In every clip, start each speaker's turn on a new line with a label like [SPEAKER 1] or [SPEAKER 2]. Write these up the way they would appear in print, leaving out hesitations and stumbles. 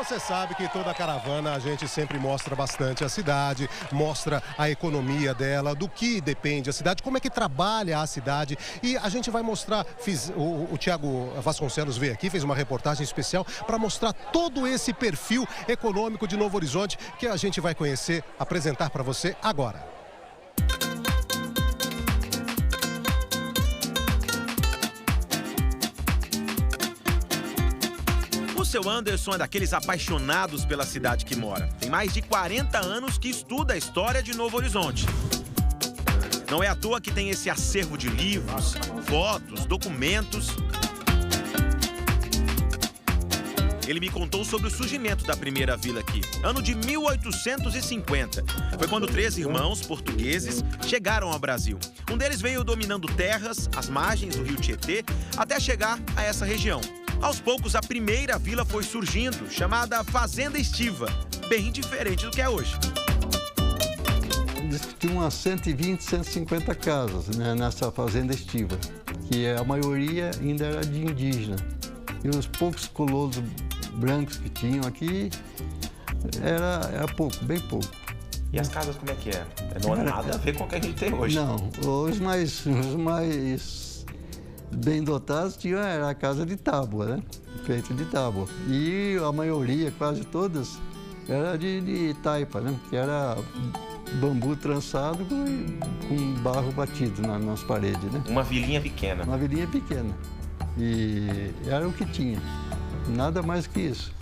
[SPEAKER 1] Você sabe que toda caravana a gente sempre mostra bastante a cidade, mostra a economia dela, do que depende a cidade, como é que trabalha a cidade. E a gente vai mostrar, o Thiago Vasconcelos veio aqui, fez uma reportagem especial para mostrar todo esse perfil econômico de Novo Horizonte que a gente vai conhecer, apresentar para você agora.
[SPEAKER 2] O seu Anderson é daqueles apaixonados pela cidade que mora. Tem mais de 40 anos que estuda a história de Novo Horizonte. Não é à toa que tem esse acervo de livros, fotos, documentos. Ele me contou sobre o surgimento da primeira vila aqui, ano de 1850. Foi quando 3 irmãos portugueses chegaram ao Brasil. Um deles veio dominando terras, as margens do rio Tietê, até chegar a essa região. Aos poucos, a primeira vila foi surgindo, chamada Fazenda Estiva, bem diferente do que é hoje.
[SPEAKER 3] Tinha umas 120, 150 casas, né, nessa Fazenda Estiva, que a maioria ainda era de indígena. E os poucos colonos brancos que tinham aqui, era pouco, bem pouco.
[SPEAKER 2] E as casas como é que é? Não é nada a ver com o que a gente tem hoje.
[SPEAKER 3] Não, os mais bem dotados era a casa de tábua, né? Feita de tábua. E a maioria, quase todas, era de taipa, né? Que era bambu trançado com barro batido nas paredes, né?
[SPEAKER 2] Uma vilinha pequena.
[SPEAKER 3] Uma vilinha pequena. E era o que tinha. Nada mais que isso.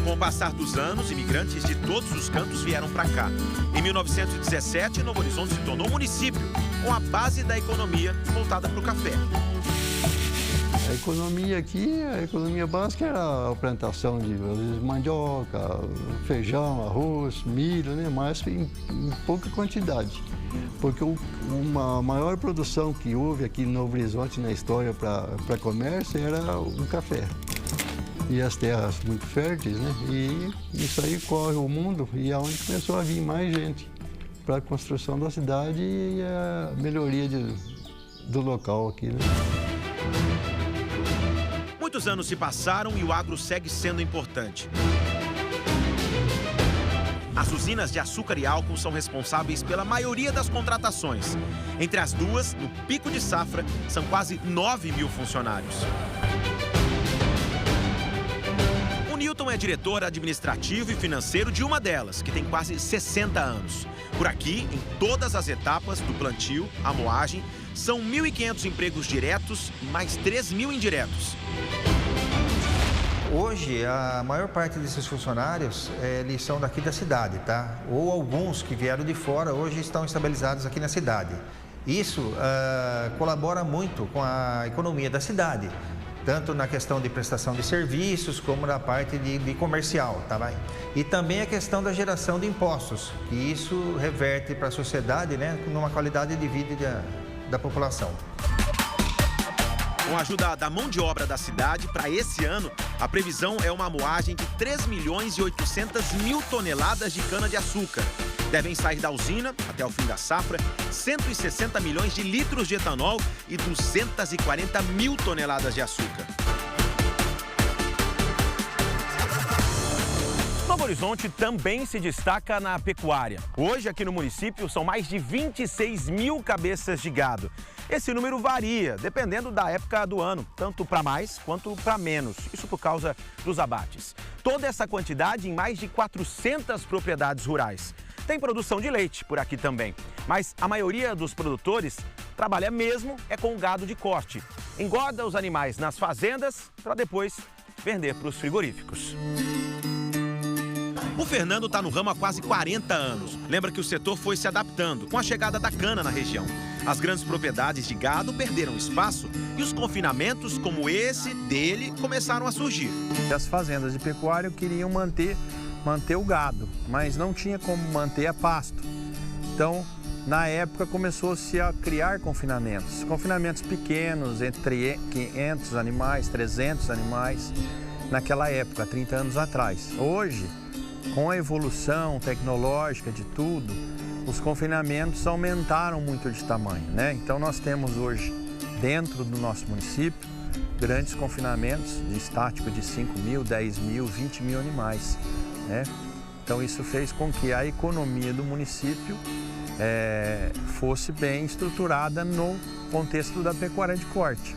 [SPEAKER 2] Com o passar dos anos, imigrantes de todos os cantos vieram para cá. Em 1917, Novo Horizonte se tornou município, com a base da economia voltada para o café.
[SPEAKER 3] A economia aqui, a economia básica era a plantação de mandioca, feijão, arroz, milho, né? Mas em pouca quantidade. Porque uma maior produção que houve aqui em Novo Horizonte na história para comércio era o café. E as terras muito férteis, né? E isso aí corre o mundo e é onde começou a vir mais gente para a construção da cidade e a melhoria do local aqui, né?
[SPEAKER 2] Muitos anos se passaram e o agro segue sendo importante. As usinas de açúcar e álcool são responsáveis pela maioria das contratações. Entre as duas, no pico de safra, são quase 9.000 funcionários. O Newton é diretor administrativo e financeiro de uma delas, que tem quase 60 anos. Por aqui, em todas as etapas do plantio, à moagem, são 1.500 empregos diretos e mais 3.000 indiretos.
[SPEAKER 4] Hoje, a maior parte desses funcionários, eles são daqui da cidade, tá? Ou alguns que vieram de fora, hoje estão estabilizados aqui na cidade. Isso colabora muito com a economia da cidade, tanto na questão de prestação de serviços, como na parte de comercial, tá bem? E também a questão da geração de impostos, que isso reverte para a sociedade, né, numa qualidade de vida da população.
[SPEAKER 2] Com a ajuda da mão de obra da cidade, para esse ano, a previsão é uma moagem de 3.800.000 toneladas de cana-de-açúcar. Devem sair da usina, até o fim da safra, 160 milhões de litros de etanol e 240.000 toneladas de açúcar. Novo Horizonte também se destaca na pecuária. Hoje, aqui no município, são mais de 26.000 cabeças de gado. Esse número varia, dependendo da época do ano, tanto para mais quanto para menos. Isso por causa dos abates. Toda essa quantidade em mais de 400 propriedades rurais. Tem produção de leite por aqui também, mas a maioria dos produtores trabalha mesmo com o gado de corte. Engorda os animais nas fazendas para depois vender para os frigoríficos. O Fernando está no ramo há quase 40 anos. Lembra que o setor foi se adaptando com a chegada da cana na região. As grandes propriedades de gado perderam espaço e os confinamentos, como esse dele, começaram a surgir.
[SPEAKER 5] As fazendas de pecuária queriam manter o gado, mas não tinha como manter a pasto. Então, na época, começou-se a criar confinamentos pequenos, entre 500 animais, 300 animais, naquela época, há 30 anos atrás. Hoje, com a evolução tecnológica de tudo, os confinamentos aumentaram muito de tamanho, né? Então, nós temos hoje, dentro do nosso município, grandes confinamentos de estático de 5 mil, 10 mil, 20 mil animais, né? Então isso fez com que a economia do município fosse bem estruturada no contexto da pecuária de corte.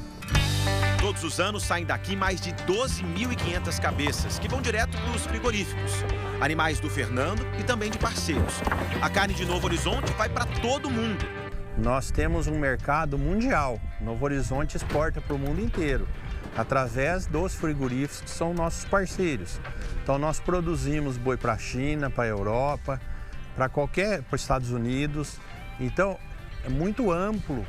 [SPEAKER 2] Todos os anos saem daqui mais de 12.500 cabeças, que vão direto para os frigoríficos. Animais do Fernando e também de parceiros. A carne de Novo Horizonte vai para todo mundo.
[SPEAKER 5] Nós temos um mercado mundial. Novo Horizonte exporta para o mundo inteiro, através dos frigoríficos que são nossos parceiros. Então nós produzimos boi para a China, para a Europa, para os Estados Unidos. Então é muito amplo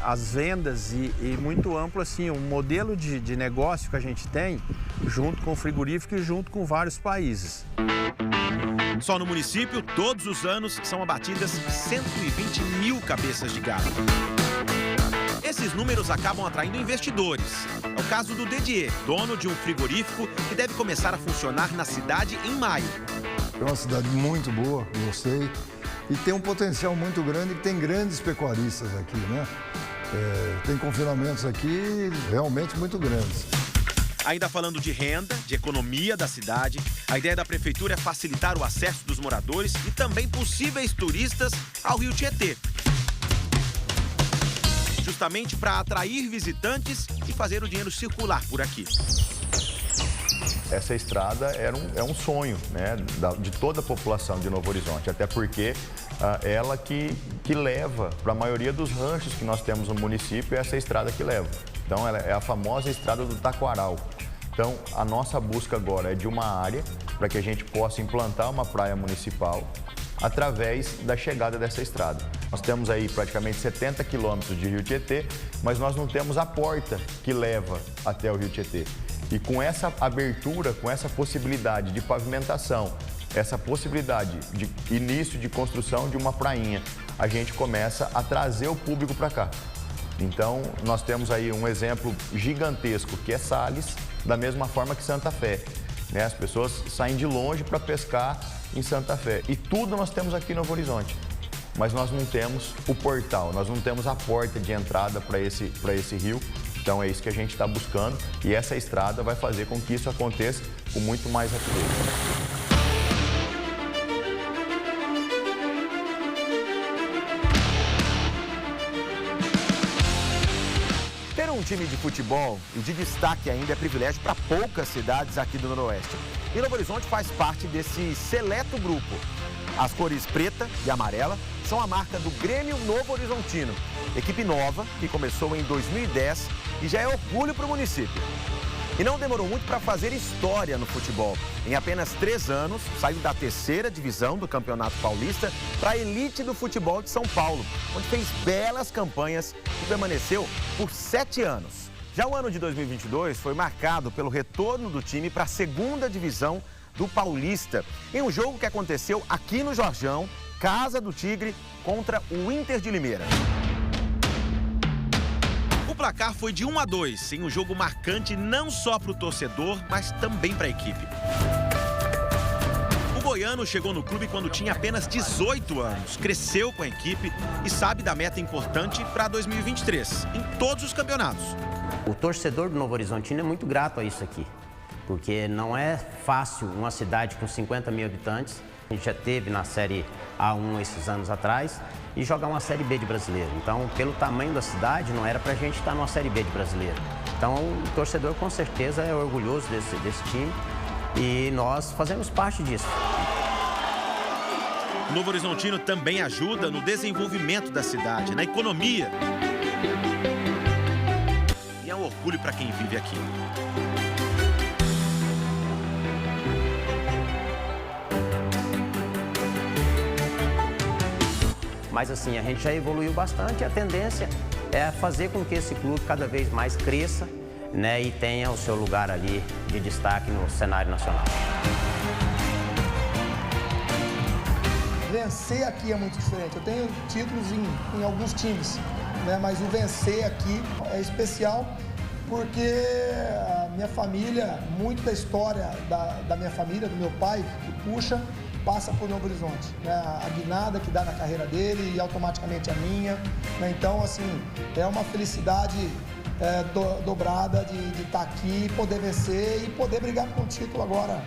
[SPEAKER 5] as vendas e muito amplo assim, um modelo de negócio que a gente tem junto com o frigorífico e junto com vários países.
[SPEAKER 2] Só no município, todos os anos, são abatidas 120 mil cabeças de gado. Esses números acabam atraindo investidores. É o caso do Didier, dono de um frigorífico que deve começar a funcionar na cidade em maio.
[SPEAKER 6] É uma cidade muito boa, gostei. E tem um potencial muito grande, que tem grandes pecuaristas aqui, né? Tem confinamentos aqui realmente muito grandes.
[SPEAKER 2] Ainda falando de renda, de economia da cidade, a ideia da prefeitura é facilitar o acesso dos moradores e também possíveis turistas ao Rio Tietê. Justamente para atrair visitantes e fazer o dinheiro circular por aqui.
[SPEAKER 7] Essa estrada é um sonho, né, de toda a população de Novo Horizonte, até porque ela que leva para a maioria dos ranchos que nós temos no município, é essa estrada que leva. Então, ela é a famosa estrada do Taquaral. Então, a nossa busca agora é de uma área para que a gente possa implantar uma praia municipal através da chegada dessa estrada. Nós temos aí praticamente 70 quilômetros de Rio Tietê, mas nós não temos a porta que leva até o Rio Tietê. E com essa abertura, com essa possibilidade de pavimentação, essa possibilidade de início de construção de uma prainha, a gente começa a trazer o público para cá. Então, nós temos aí um exemplo gigantesco, que é Sales, da mesma forma que Santa Fé. Né? As pessoas saem de longe para pescar em Santa Fé. E tudo nós temos aqui em Novo Horizonte. Mas nós não temos o portal, nós não temos a porta de entrada para esse rio. Então é isso que a gente está buscando e essa estrada vai fazer com que isso aconteça com muito mais rapidez.
[SPEAKER 2] Ter um time de futebol e de destaque ainda é privilégio para poucas cidades aqui do Noroeste. E Novo Horizonte faz parte desse seleto grupo. As cores preta e amarela são a marca do Grêmio Novo Horizontino, equipe nova que começou em 2010 e já é orgulho para o município. E não demorou muito para fazer história no futebol. Em apenas 3 anos, saiu da 3ª divisão do Campeonato Paulista para a elite do futebol de São Paulo, onde fez belas campanhas e permaneceu por 7 anos. Já o ano de 2022 foi marcado pelo retorno do time para a 2ª divisão do Paulista, em um jogo que aconteceu aqui no Jorjão, Casa do Tigre, contra o Inter de Limeira. O placar foi de 1-2, em um jogo marcante não só para o torcedor, mas também para a equipe. O goiano chegou no clube quando tinha apenas 18 anos, cresceu com a equipe e sabe da meta importante para 2023, em todos os campeonatos.
[SPEAKER 8] O torcedor do Novo Horizontino é muito grato a isso aqui, porque não é fácil uma cidade com 50 mil habitantes, a gente já teve na Série A1 esses anos atrás, e jogar uma Série B de brasileiro. Então, pelo tamanho da cidade, não era pra gente estar numa Série B de brasileiro. Então, o torcedor com certeza é orgulhoso desse time e nós fazemos parte disso.
[SPEAKER 2] O Novo Horizontino também ajuda no desenvolvimento da cidade, na economia. E é um orgulho para quem vive aqui.
[SPEAKER 8] Mas assim, a gente já evoluiu bastante e a tendência é fazer com que esse clube cada vez mais cresça, né, e tenha o seu lugar ali de destaque no cenário nacional.
[SPEAKER 9] Vencer aqui é muito diferente. Eu tenho títulos em alguns times, né, mas o vencer aqui é especial porque a minha família, muito da história da minha família, do meu pai, que puxa, passa por Novo Horizonte, né? A guinada que dá na carreira dele e automaticamente a minha, né? Então, assim, é uma felicidade dobrada de estar aqui, poder vencer e poder brigar por um título agora.